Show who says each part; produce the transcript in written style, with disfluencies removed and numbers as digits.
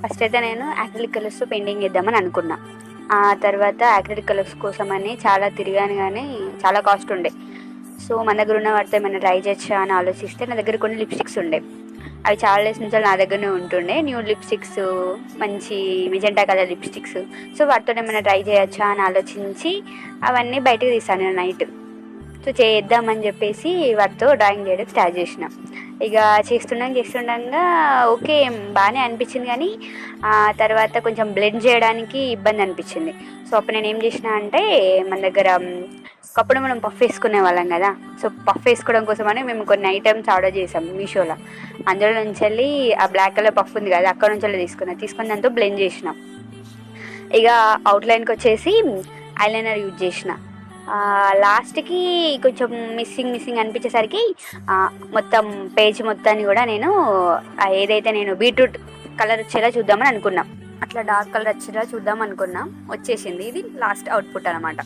Speaker 1: First అయితే నేను acrylic కలర్స్తో పెయింటింగ్ చేద్దామని అనుకున్నా. ఆ తర్వాత యాక్రిలిక్ కలర్స్ కోసమని చాలా తిరిగాను, కానీ చాలా కాస్ట్ ఉండే. సో మన దగ్గర ఉన్న వాటితో ఏమైనా ట్రై చేయొచ్చా అని ఆలోచిస్తే నా దగ్గర కొన్ని లిప్స్టిక్స్ ఉండే. అవి చాలా డేస్ నుంచి నా దగ్గరనే ఉంటుండే, న్యూ లిప్స్టిక్స్, మంచి మెజెంటా కలర్ లిప్స్టిక్స్. సో వాటితో ఏమైనా ట్రై చేయొచ్చా అని ఆలోచించి అవన్నీ బయటకు తీసాను నేను నైట్. సో చేద్దామని చెప్పేసి వాటితో డ్రాయింగ్ చేయడం స్టార్ట్ చేసిన. ఇక చేస్తుండగా ఓకే బాగానే అనిపించింది, కానీ తర్వాత కొంచెం బ్లెండ్ చేయడానికి ఇబ్బంది అనిపించింది. సో అప్పుడు నేను ఏం చేసిన అంటే, మన దగ్గర ఒకప్పుడు మనం పఫ్ వేసుకునే వాళ్ళం కదా. సో పఫ్ వేసుకోవడం కోసమని మేము కొన్ని ఐటమ్స్ ఆర్డర్ చేసాం మీషోలో. అందులో నుంచి వెళ్ళి ఆ బ్లాక్ కలర్ పఫ్ ఉంది కదా, అక్కడ నుంచి వెళ్ళి తీసుకుని దాంతో బ్లెండ్ చేసినాం. ఇక అవుట్లైన్కి వచ్చేసి ఐలైనర్ యూజ్ చేసిన. లాస్ట్కి కొంచెం మిస్సింగ్ అనిపించేసరికి మొత్తం పేజ్ మొత్తాన్ని కూడా నేను ఏదైతే నేను బీట్రూట్ కలర్ వచ్చేలా చూద్దామని అనుకున్నాం. అట్లా డార్క్ కలర్ వచ్చేలా చూద్దాం అనుకున్నాం. వచ్చేసింది. ఇది లాస్ట్ అవుట్పుట్ అనమాట.